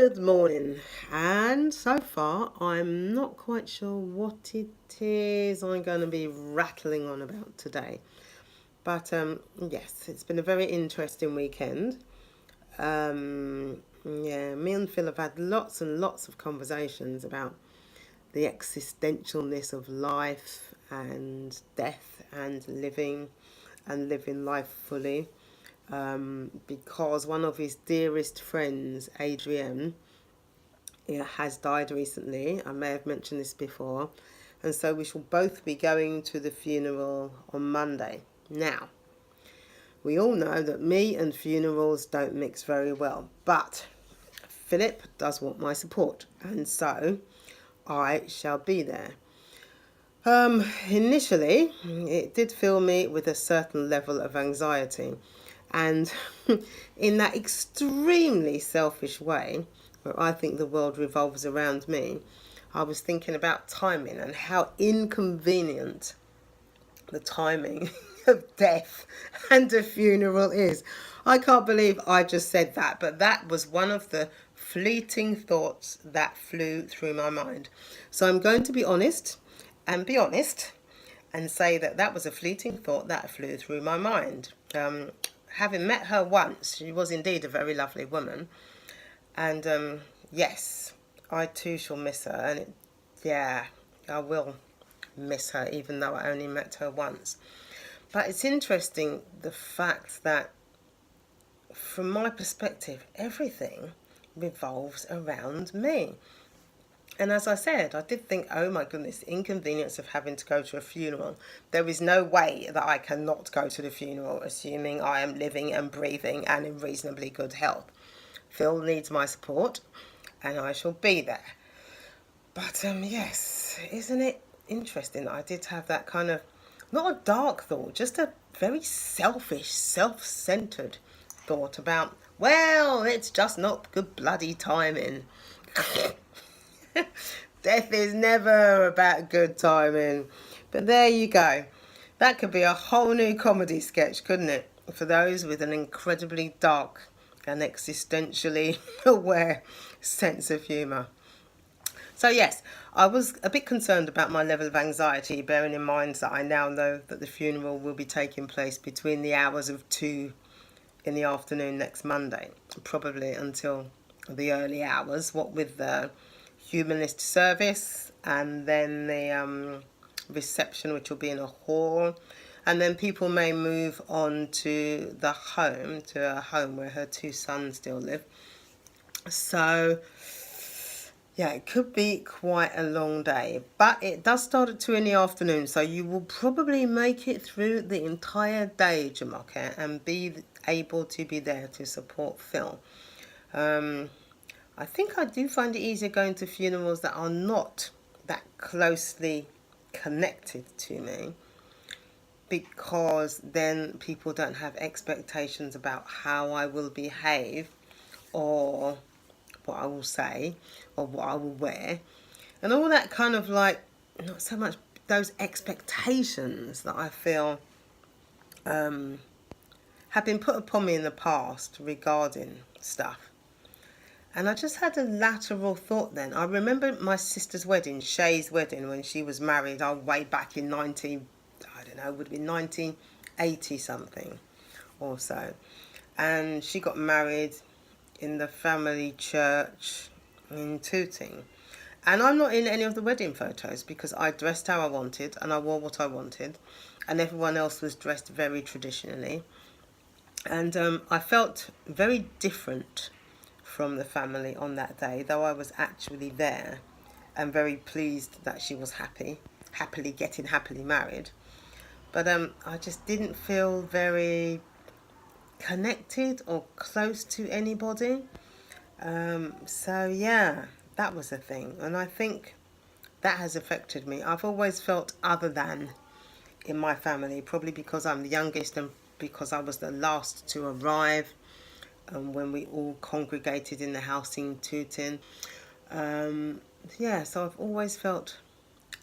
Good morning, and so far I'm not quite sure what it is I'm going to be rattling on about today. But yes, it's been a very interesting weekend. Yeah, me and Phil have had lots and lots of conversations about the existentialness of life and death and living life fully. Because one of his dearest friends, Adrienne, has died recently. I may have mentioned this before. And so we shall both be going to the funeral on Monday. Now, we all know that me and funerals don't mix very well, but Philip does want my support, and so I shall be there. Initially, it did fill me with a certain level of anxiety, and in that extremely selfish way, where I think the world revolves around me, I was thinking about timing and how inconvenient the timing of death and a funeral is. I can't believe I just said that, but that was one of the fleeting thoughts that flew through my mind. So I'm going to be honest and say that that was a fleeting thought that flew through my mind. Having met her once, she was indeed a very lovely woman. And yes, I too shall miss her. And yeah, I will miss her, even though I only met her once. But it's interesting, the fact that, from my perspective, everything revolves around me. And as I said, I did think, oh my goodness, the inconvenience of having to go to a funeral. There is no way that I cannot go to the funeral, assuming I am living and breathing and in reasonably good health. Phil needs my support, and I shall be there. But yes, isn't it interesting that I did have that kind of, not a dark thought, just a very selfish, self-centered thought about, well, it's just not good bloody timing. Death is never about good timing. But there you go. That could be a whole new comedy sketch, couldn't it? For those with an incredibly dark and existentially aware sense of humour. So yes, I was a bit concerned about my level of anxiety, bearing in mind that I now know that the funeral will be taking place between the hours of 2 in the afternoon next Monday, probably until the early hours, what with the humanist service and then the reception, which will be in a hall. And then people may move on to a home where her two sons still live. So yeah, it could be quite a long day, but it does start at 2 in the afternoon, so you will probably make it through the entire day, Jamoke, and be able to be there to support Phil. I think I do find it easier going to funerals that are not that closely connected to me, because then people don't have expectations about how I will behave or what I will say or what I will wear, and all that kind of, like, not so much those expectations that I feel have been put upon me in the past regarding stuff. And I just had a lateral thought then. I remember my sister's wedding, Shay's wedding, when she was married, way back in would have been 1980 something or so. And she got married in the family church in Tooting. And I'm not in any of the wedding photos because I dressed how I wanted and I wore what I wanted, and everyone else was dressed very traditionally. And I felt very different from the family on that day, though I was actually there and very pleased that she was happily married. But I just didn't feel very connected or close to anybody. So yeah, that was the thing. And I think that has affected me. I've always felt other than in my family, probably because I'm the youngest and because I was the last to arrive when we all congregated in the house in Tooting. So I've always felt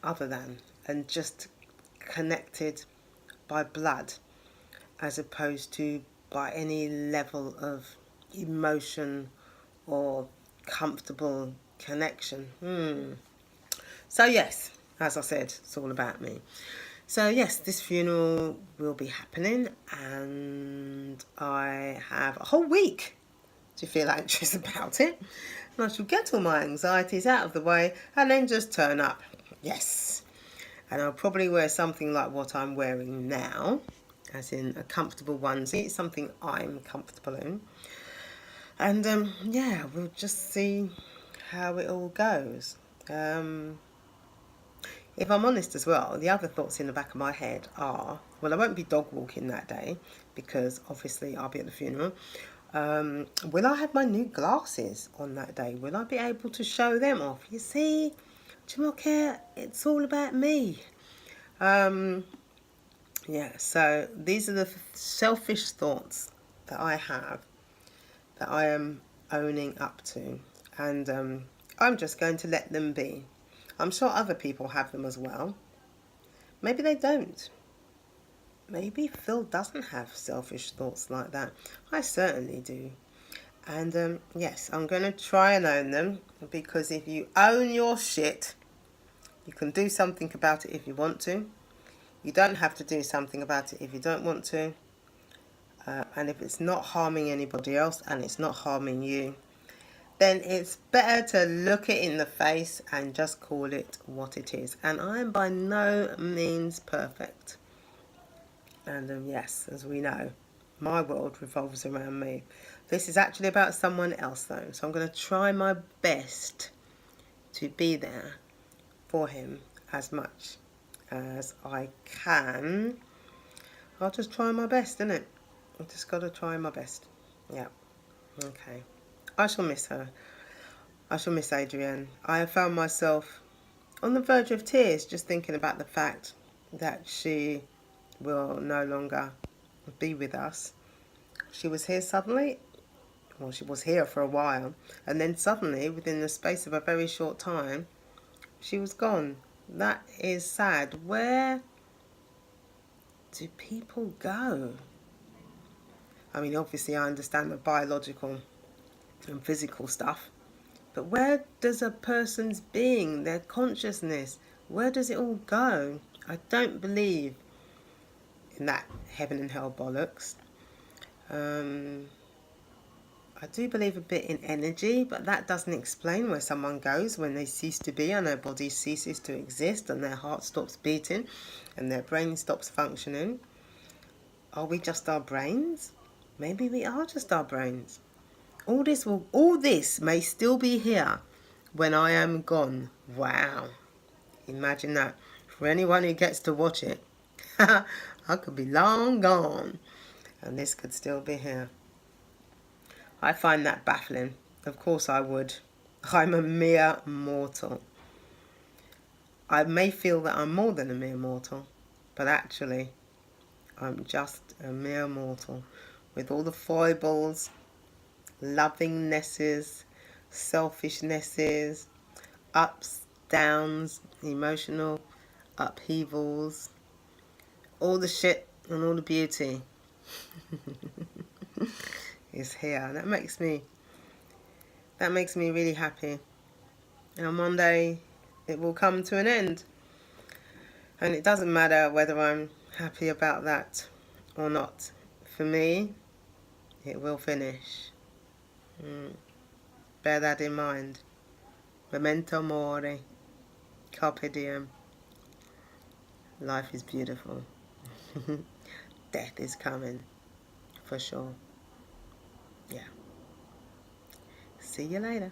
other than and just connected by blood as opposed to by any level of emotion or comfortable connection. So yes, as I said, it's all about me. So yes, this funeral will be happening, and I have a whole week to feel anxious about it. And I shall get all my anxieties out of the way and then just turn up. Yes. And I'll probably wear something like what I'm wearing now, as in a comfortable onesie, something I'm comfortable in. And yeah, we'll just see how it all goes. If I'm honest as well, the other thoughts in the back of my head are, well, I won't be dog walking that day because obviously I'll be at the funeral. Will I have my new glasses on that day? Will I be able to show them off? You see, Jamoke, it's all about me. Yeah, so these are the selfish thoughts that I have that I am owning up to. And I'm just going to let them be. I'm sure other people have them as well. Maybe they don't. Maybe Phil doesn't have selfish thoughts like that. I certainly do. And yes, I'm going to try and own them, because if you own your shit, you can do something about it if you want to. You don't have to do something about it if you don't want to. And if it's not harming anybody else and it's not harming you, then it's better to look it in the face and just call it what it is. And I am by no means perfect. And yes, as we know, my world revolves around me. This is actually about someone else though. So I'm going to try my best to be there for him as much as I can. I'll just try my best, innit? I've just got to try my best. Yeah. Okay. I shall miss her. I shall miss Adrienne. I have found myself on the verge of tears just thinking about the fact that she will no longer be with us. She was here suddenly. Well, she was here for a while. And then suddenly, within the space of a very short time, she was gone. That is sad. Where do people go? I mean, obviously I understand the biological and physical stuff, but where does a person's being, their consciousness, where does it all go? I don't believe in that heaven and hell bollocks. I do believe a bit in energy, but that doesn't explain where someone goes when they cease to be and their body ceases to exist and their heart stops beating and their brain stops functioning. Are we just our brains? Maybe we are just our brains. All this may still be here when I am gone. Wow. Imagine that. For anyone who gets to watch it, I could be long gone and this could still be here. I find that baffling. Of course I would. I'm a mere mortal. I may feel that I'm more than a mere mortal, but actually I'm just a mere mortal with all the foibles, lovingnesses, selfishnesses, ups, downs, emotional upheavals, all the shit and all the beauty is here. That makes me really happy. And one day it will come to an end. And it doesn't matter whether I'm happy about that or not. For me, it will finish. Bear that in mind. Memento mori. Carpe diem. Life is beautiful. Death is coming. For sure. Yeah. See you later.